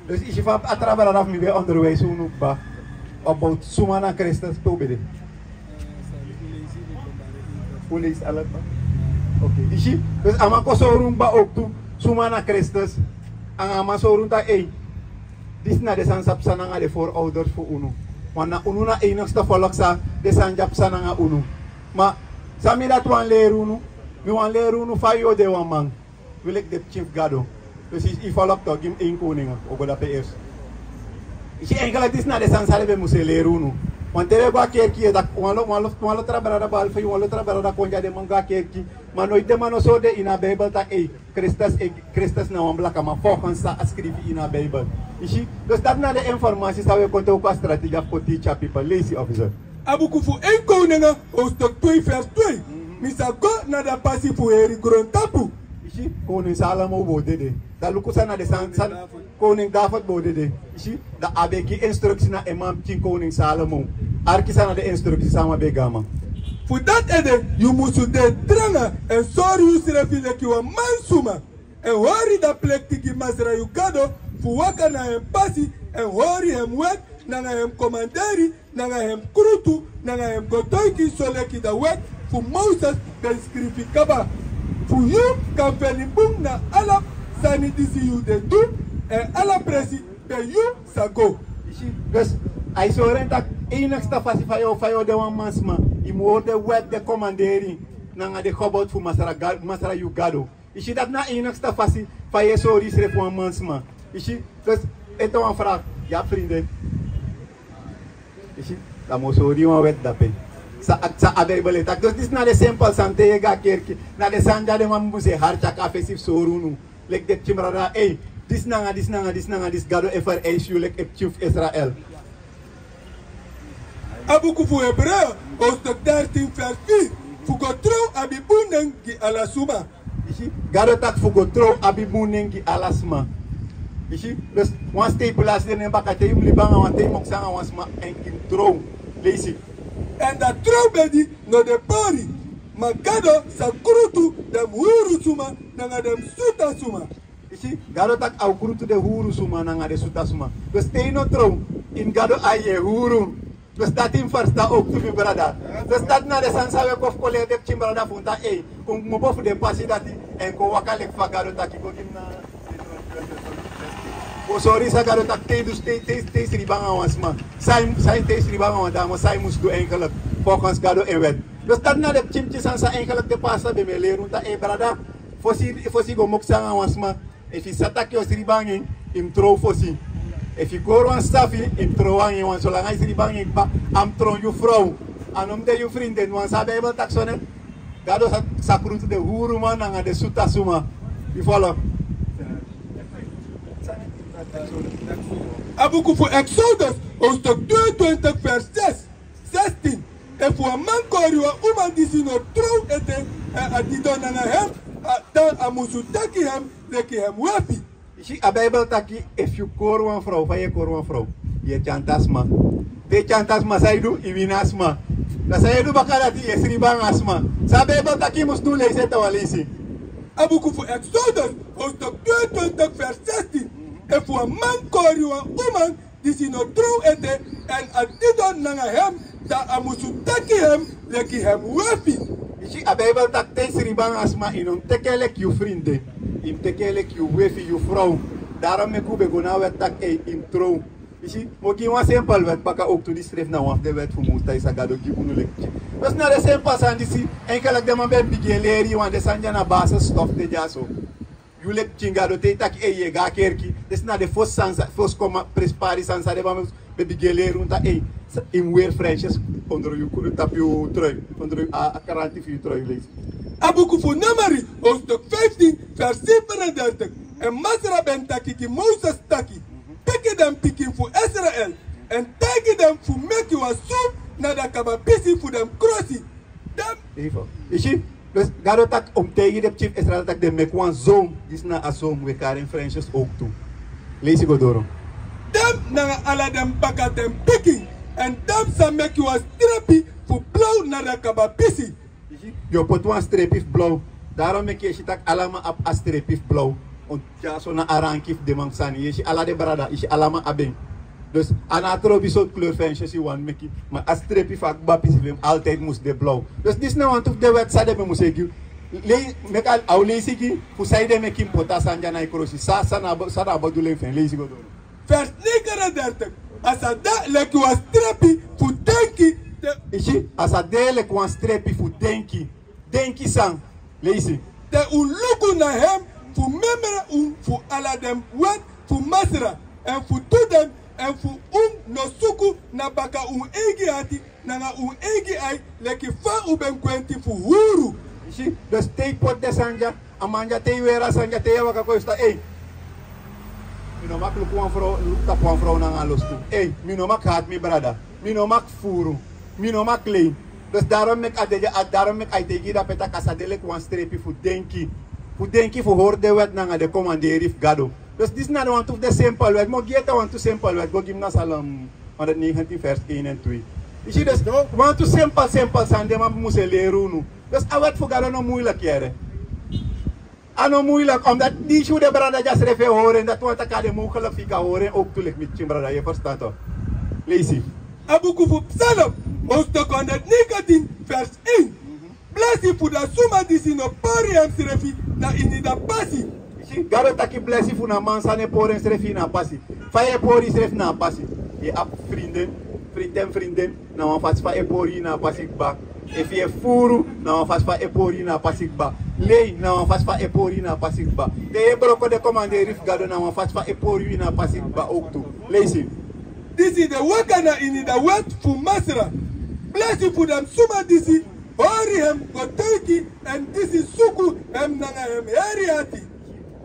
Dus is je van a trabalhar af mi be onderwijs unu ba about sumana Christus tobede. Police alert. Oké. Is je dus ama ko sorun ba ook tu sumana Christus ang ama sorun ta dis na desan sapsa nga de voorouders voor unu. Want na unu na enigste volk sa desan japsa nga unu. Maar sami dat wan leer unu. Mi wan leer unu fayo de wan man. Wil ik de chief gado. Dus i volk toch gim één koning ogo da PS. Is eigenlijk dis na desan salve muse leer unu. Want tebe gwa kerki da walo trabalhar da bal fayo walo trabalhar da konja de manga kerki. Maar nooit de mano so de ina Bijbel ta Christus na wan blaka maar volgens sa ascrivi ina Bijbel. Dus dat na de informatie zou je kunnen ook als strategie voor teach people, lazy officer. Abukufu 1 Koningen, hoofdstuk 2 vers 2. Misako na da passie voor Eri Grontapu. Ishi, koning Salomo bodede. Da lukusa na de san koning David bodede. Ishi, da abeki instructie na imam king koning Salomo. Arkisa na de instructie sama begama. Voor dat ede, je moet de drangen en sorry je serefile ki wa mansuma. En hori da plek tiki masra yukado. Fuwaka na hem passi en hori hem wet, nanga hem commanderi, nanga hem krutu, nanga hem gotoiki soleki da wet, fu Moses ben skrifi kaba. Fu you kan venibung na ala sani disi you de do, en ala presi ben you sago. Dus hij zou rentak enigste fasi fayo de wan mansma, imo de wet de commanderi, nanga de gobot fu masara yugado. Ishi dat na enigste fasi faye sorry sref wan mansma. Ishi, dus ito ang vraag, ja vrienden. Ishi, dat moet zo die wet dapen. Sa Bijbel tak. Dus dit na de simpel sante je ga kerki, na de sanja de man buse harcha kafesif sorunu. Lek de chimrada, dis gado efer issue lek ep chief Israel. Abukufu Hebreu, hoofdstuk 13 vers 4. Fugotro abibuneng ki alasuma. Ishi, gado tak fugotro abibuneng ki alasma. Ishi, dus wan stapelaars in een bakatje, je libanga wan te moksanga wan sma en kim trouw, lees ik. En dat trouw bedi no de pari, maar gado sa kurutu dem huru suma nanga dem suta suma. Ishi, gado tak au kurutu de huru suma nanga de suta suma. Dus te no trouw, in gado aye huru. Dus dat in versta ook to mi brada. Dus dat na de sansa we kof kole de chimbrada funta kung mo bofu de pasi dati en ko wakalek fa gado taki ko kim na. O sorry sa gado tak te sribanga wansma. Sai te sribanga wanda mo sai mus do enkele volgens gado en wet. Dus dat na de chimchi sansa enkele de pasa be me leru ta brada fosi go moksanga wansma. If he sataki o sribangin im tro fosi. If you go on staffy im tro an wan so lang sribangin ba am tro you vrouw. Anom de you vrienden wan sa Bijbel tak sone. Gado sa krutu de huru man nga de suta suma. You follow? Abukufu Exodus, hoofdstuk 22 vers 16. En voor een man koriwa uman disi no trouw ete en adidon na hem, dan amusu taki hem, leki hem wapi. Ishi a Bijbel taki, if you koor wan vrouw, van je koor wan vrouw, je chantasma. De chantasma saidu, iwinasma. Da saidu bakarati, je sribang asma. Sa Bijbel taki mus nu lezen te walisi. Abukufu Exodus, hoofdstuk 22 vers 16. En voor een man koriwa uman disi no trouw ete en adidon na hem, dan amusu taki hem, leki hem wapi. Ishi a Bijbel tak te sribang asma inon tekelek you vrienden. Im tekelek you wefi you vrouw. Daarom me kube gona wet tak im trouw. Ishi, moki wan simpel wet paka ook to die schreef na waf de wet voor moesta isa gado ki unu lekje. Dus na de simpel san disi enkelek de man ben bigye leri wan de sanja na basis stof de jaso. You lek chingado te tak ye ga kerki. Des na de fos sansa fos koma prespari sansa de bam be bigye leri unta im weer Frenches onder you kuru tap you trui. Onder a 40 voor you trui lees. Abukufu Namari, hoofdstuk 15, vers 37. En Masra ben taki ki Moses taki. Take them picking for Israel. En take them for make you a soup na da kaba busy for them crossing. Even. Ishi, dus gado tak om tegen de chief Israel tak de make one zoom. Dis na a zoom we karen Frenches ook toe. Lees ik door. Them na ala them baka them picking. And them sa make you a strappy for blow na da kaba busy. Je put one strepif blauw. Daarom maak je tak allemaal op a strepif blauw. on ja so na arankif de man sani je ala de brada je alama aben dus ana trobi so kleur van je wan meki maar as strepi vak bapis film altijd moest de blauw dus dis nou want of de wet sa de me moest ik le mekal au leisi ki fu sai de meki pota sanja na ikrosi sa na badule fen leisi go do vers 39 asada leki was strepi fu denki ishi asade le kwa strepi fu denki sang leisi te ulugu na hem fu memera fu ala dem wet fu masra en fu tudem en fu no suku na baka egi ati na egi ai leki fa uben kwenti fu huru ishi the state pot de sanja amanja te wera sanja te waka ko sta mino mak lukuan fro lukta puan fro na los tu mino mak hat mi brada mino mak furu mino mak klein dus daarom mek daarom mek aitegi da peta casa dele kwan strepi fu denki fu horde wet na de commanderif gado dus dis na want of de simple wet mo geta want to simple wet go gimna salam 119 vers 1 en 2 ishi dus want to simple sande ma muse leru nu dus awet fu gado no moeilijk yere ano moeilijk omdat die shoe de brada jas refe horen dat want ka de mogelijk fika horen ook toelik met chim brada je verstaat toch leesi abuku fu psalm Hoofdstuk 119 vers 1 blessi fu da suma disi no pari em srefi na inida pasi garo taki blessi fu na mansa ne poren srefi na pasi faye pori sref na pasi e ap vrienden na wan fas fa e pori na pasi ba e fie furu na wan fas fa e pori na pasi ba lei na wan fas fa e pori na pasi ba te broko de commanderif gado na wan fas fa e pori na pasi ba ook tu leisi disi de wakana inida wet fu masra blessi fu dam suma disi hori hem gotoiki en disi suku hem nanga hem heriati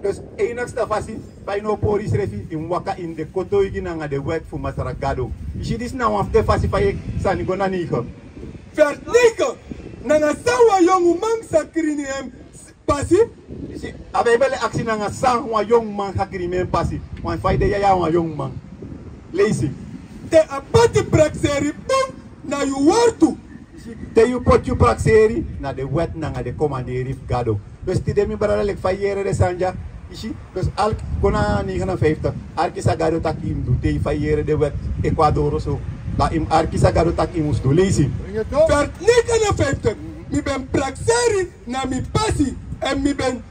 dus enigste fasi bij no pori srefi in waka in de kotoiki nanga de wet fu masra gado ishi dis na wan de fasi faye sani gona niko vers 9 nanga sawa yongu man sakrini hem pasi ishi abebele aksi nanga sang wa yong man sakrini hem pasi wan faide ya wa yong man leisi te apati prakseri pum na yu wartu te yu pot yu prakseri na de wet na de commanderif gado dus ti de mi brada lek fayere de sanja ishi dus al kona 59 arkisa gado takim du te fayere de wet Ecuador so la im arkisa gado takim us do leisi vers 59 mi ben prakseri na mi pasi en mi ben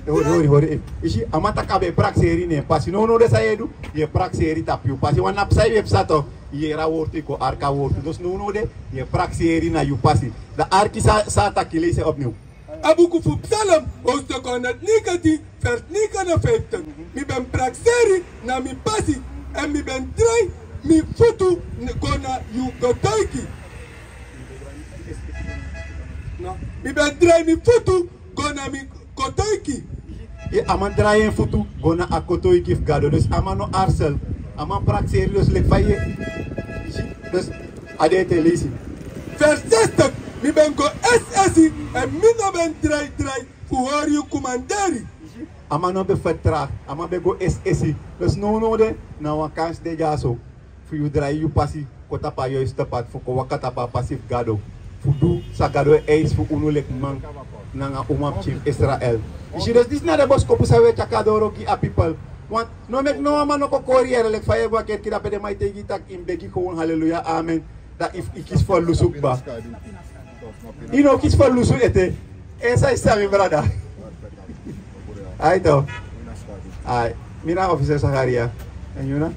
hori ishi amata kabe prakseri ne pasi no de sayedu ye prakseri tapiu pasi wana psai websato ye ra worti ko arka worti dus no de ye prakseri na yu pasi da arki sa takile se opnieuw abuku fu psalm hoofdstuk 119 vers 59 mi ben prakseri na mi pasi en mi ben trai mi futu gona yu gotoiki no mi ben trai mi futu gona mi kotoiki e aman draien futu gona a kotoiki gado dus amano arsel aman prakseri dus lek faye dus adete lisi vers 60 mi ben go SSI en mi no ben trai fu hori yu kumanderi amano be vertraag aman be go SSI dus no de na wan kans de jaso fu yu drai yu pasi kota pa yo istapat fu ko wakata pa pasif gado fu du sa gado eis fu unu lek man nanga umap chim Israel ishi dus dis na de bos ko pusawe chakadoro ki a people want no mek no mano ko koriere lek faye gwa ket kida pede mai tegi tak imbegi ko won hallelujah amen da if ikis for lusuk ba ino kis for lusu ete esa is mi brada aito ai mina officer Sakaria en yuna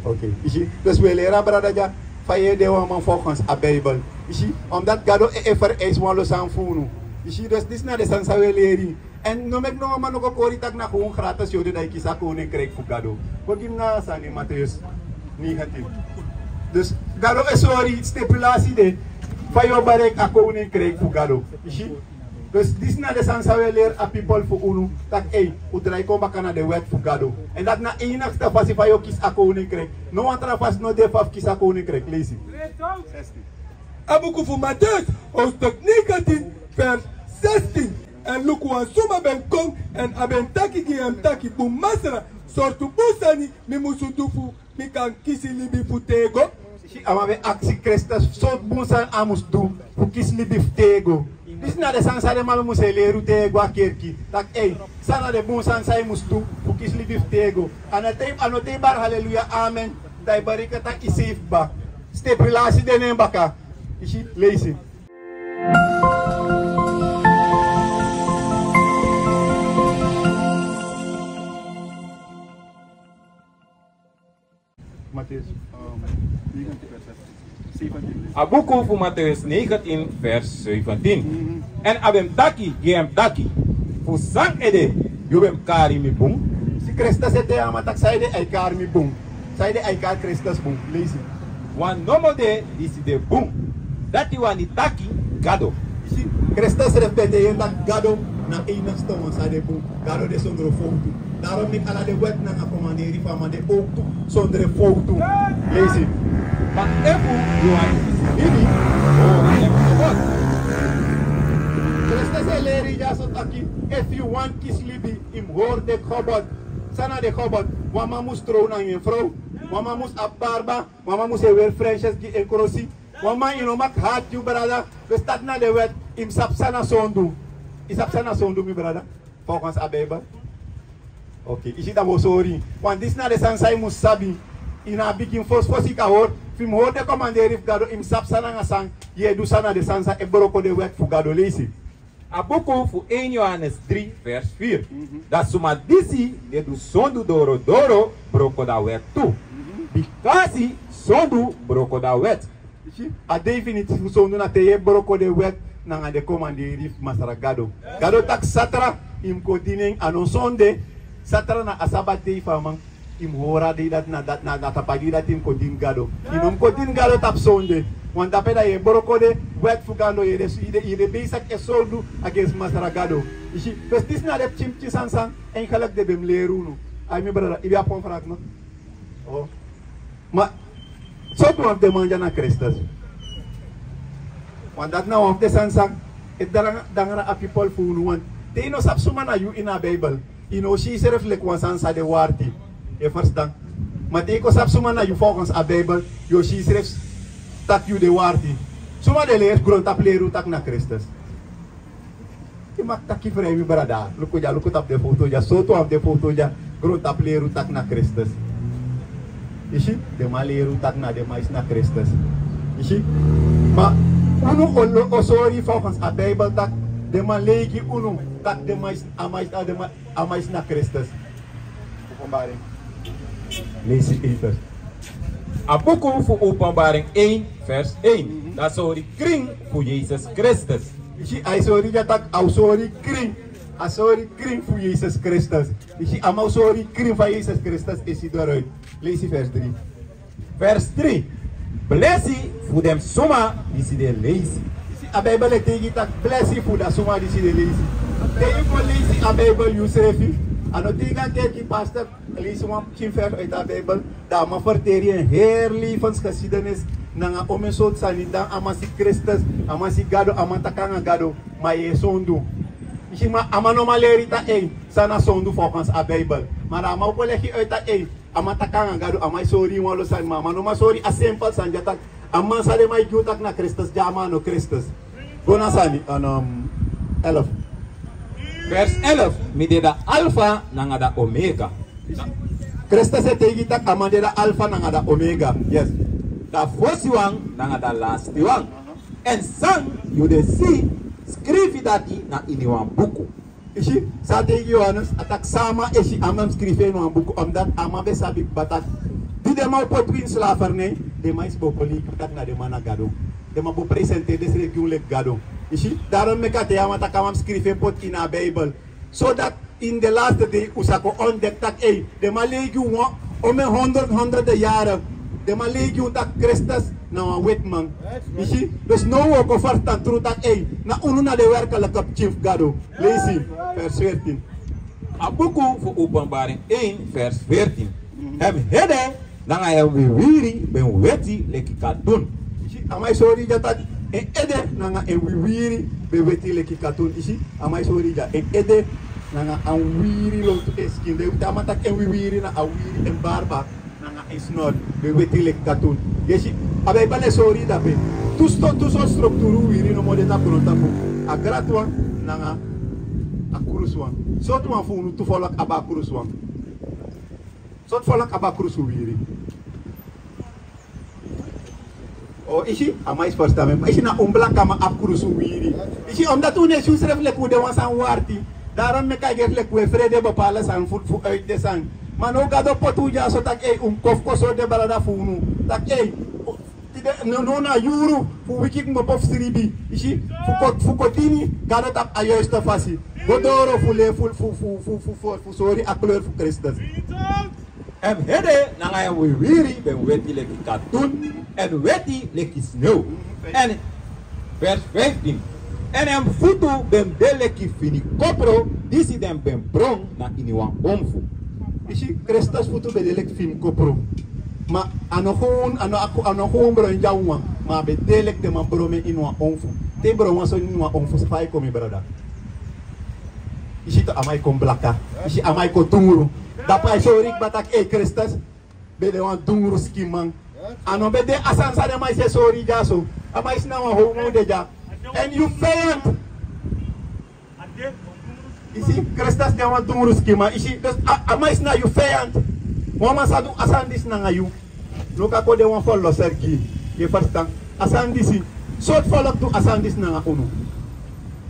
okay ishi dus we lera brada ja faye de wa man volgens a bible ishi omdat gado efer is wan lo san funu ishi dus dis na de san sawe leri en no mek no man ko kori tak na ko gratis yo de dai kisa ko ne krek fu gado ko gimna sani Mattheus negatif dus gado sorry stipulatie de fayo barek ako ne krek fu gado ishi dus dis na de san sawe ler a people fu unu tak udrai ko bakana de wet fu gado en dat na enigste fasi fayo kis ako ne krek no antra fas no de faf kisa ko ne krek lesi abuku fu Mattheus hoofdstuk 19 vers 16 en luku wan suma ben kong en aben taki ki em taki bu masra sortu busani mi musu dufu mi kan kisi libi fu tego si ama be aksi Christus so bunsan amus du fu kis libi fu tego Dis na de sansa de malu museleru te gwa kerki. Tak sana de bon sansa mustu fukis libif tego. Anote bar haleluya amen. Dai barika tak isif ba. Step relasi de nem baka. Ishi leisi. Mattheus 19 vers 17. A boek voor Matthäus 19 vers 17. En abem taki, geem taki. Voor sang ede, jubem kari mi bung. Si Christus ete amatak saide ay kar mi bung. Saide ay kar Christus bung. Leisi. Wan nomo de disi de bung. Dati wan di taki gado. Si Christus repete yen tak gado na enigste man saide bung. Gado de sondro foto. Daarom niet alle de wet na commanderen van de ook toe zonder foto. Leisi. Maar even, you are bibi. Oh, even wat. Christus eleri ja so taki. If you want kiss libi, im hoor de khobot. Sana de khobot. Wama mus trouw na een vrouw. Wama mus abbarba. Wama mus weer Frenches die enkrosi. Wama inomak haat you brother. We staat na de wet. Im sapsana sondu. Isapsana sondu mi brother. Volgens a Bijbel. Oké, is het dan sorry. Want dit is naar de sansai musabi. In a begin fosi ka hoor. Film hoor de commandeur gado im sapsana nga sang. Je doet sana de sansa e broko de wet fu gado leisi. A boek voor 1 Johannes 3 vers 4. Dat suma disi de do sondu doro doro broko da wet tu. Bikasi sondu broko da wet. A definitief sondu na te ye broko de wet na de commandeur masara gado. Gado tak satra im kodineng anon sonde. Satra na asabate famang im hora de dat na tapagi dat im kodin gado. Inom kodin gado tap sonde. Want tapeda ye boroko de wet fugando ye de besak e soldu against masara gado. Ishi festis na de chimchi sansan en khalak de bem leruno. Ay mi brother ibi apon frak no. Oh. Ma so to of de manja na Christus. Want dat na of de sansan et dangara a people fu no want. They no sap suma na you in a Bible. Ino si seref le kwansansa de warti. E first dan. Mate ko sap suma na you volgens a Bijbel. Yo si seref tak you de warti. Suma de lees grond tap leru tak na Christus. Imak tak ki vremi brada. Luko tap de foto ja. Soto am de foto ja. Grond tap leru tak na Christus. Ishi de ma leru tak na de mais na Christus. Ishi. Ma uno osori volgens a Bijbel tak. De man legi uno tak de mais na Christus. Openbaring. Lees het even. A boek voor Openbaring 1 vers 1. Dat is de kring voor Jezus Christus. Hij sorry dat tak au sorry kring. A sorry kring voor Jezus Christus. Ama sorry kring van Jezus Christus is hij eruit. Lees vers 3. Vers 3. Blessie voor dem soma die ze de lezen. A Bijbel het tegen dat blessie voor dat soma die ze de lezen. Tegen voor lezen a Bijbel you sefi. Ano tegen kerkie pastor lezen we een vers uit de Bijbel. Dat maar verteren een heel levensgeschiedenis. Nanga omensot sanita amasi Christus amasi gado amantakanga gado ma ye sondu. Ishima amano malerita sana sondu volgens a Bijbel. Maar ama opolegi uit dat amatakanga gado amai sorry walo san mama no ma sorry a simple sanjatak amma sare mai jutak na Christus jamano Christus. Gona sani 11. Vers 11. Mideda alpha nanga da omega. Christus het tegita amadeda alpha nanga da omega. Yes. Da first one nanga da last one. En sang you de see skrifi dati na in one book. Ishi sa tegi Johannes atak sama esi amam skrifi no book omdat amabe sabik batak. Di de mau pot win slavernij de mais popoli tak na de mana gado. De ma bo presente des regulek gado. Ishi daarom mekate amata kamam skrifi pot in a Bible. So that in the last day usako ontdek tak de ma legi wo ome 100 jaren. De ma legi tak Christus na een witman. Ishi dus no wo ko fartan tru tak na unu na de werkelijke chief gado. Lees vers 14. A boek voor Openbaring 1 vers 14. Hem hede nanga hem wiri ben weti leki katun. Ishi amai sorry jatak ede nanga wiri ben weti leki katun. Ishi amai sorry ja ede nanga an wiri lo to eskin de tamatak wiri na awiri en barba. Is not be weti katun. Yeshi abai bale sorry da be. Tu so structuru wiri no mode ta pronta bu. a gratwan nanga a kuruswan. So tu fu unu tu folak aba kuruswan. So folak aba kurusu wiri. Oh, ici, à mais first time. Ici na umbla kama ap kurusu wiri. Ici omdat tu ne sus ref le ku de wansan warti. Daarom me kay get le ku frede ba pala san fu uit de san. Mano gado potu ja so tak e kof ko so de balada fu unu. Tak e no na yuru fu wikik mo pof siribi. Ici fu kotini gado tak ayo sta fasi. Godoro fu le fu sori a kleur fu Christus. En hede nanga we wiri ben weti leki katun en weti leki sneeuw. En vers 15. En hem futu ben deleki fini kopro disi den ben bron na iniwan omfu. Isi Christus futu be deleki fini kopro. Ma anohun bron jawa ma be deleki de man brome inwa omfu. Te bron waso inwa omfu sfai komi brada. Isi to amai kom blaka. Isi amai ko tunguru. Dapat sorik batak Christus bede wan dungru skimang ano bede asan sa de mai se sori jaso amai sna wan homo de ja and you failed isi Christus de wan dungru skimang isi amai sna you failed mama sadu asan dis na ngayu loka ko de wan follow serki ye first time asan disi sot follow tu asan dis na unu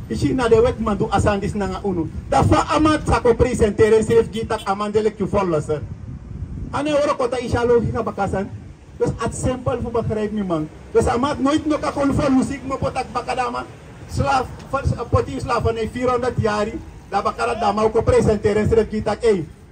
ici na de wet mandu asandis nanga unu dafa amat sako presentere sef gitak amandele ku follow sir ane woro kota ishalo hika bakasan dus at simple fu bakreib mi man dus amat nooit no ka kon fol musik mo potak bakadama slav poti slav ne 400 yari da bakara dama ko presentere sef gitak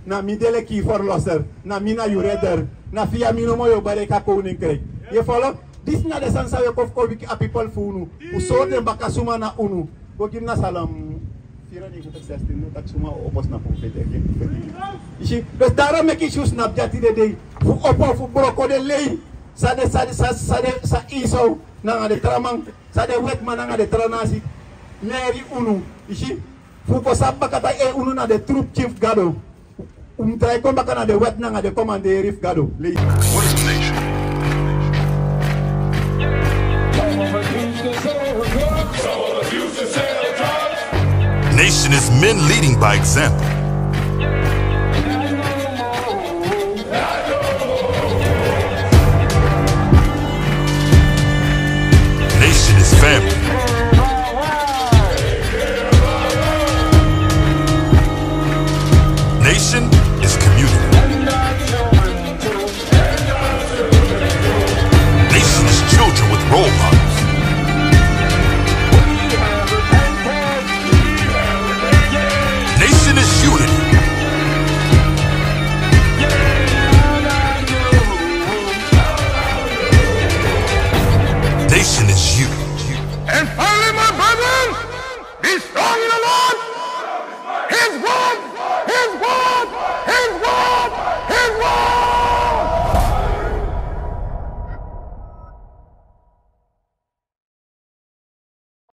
na midele ki follow sir na mina yureder na fia mino mo yo bare ka ko nin krek ye follow dis na de sansa yo kof ko wiki a people fu unu usode bakasuma na unu go give na salam tira ni kutak sestin no tak suma opos na pong fete again ishi bes dara me ki shus na jati de day fu opo fu broko de lei sa iso na nga de tramang sa de wet man nga de tranasi leri unu ishi fu ko sabba kata unu na de troop chief gado try ko baka na de wet na nga de commander rif gado lei What is the nation? Nation is men leading by example.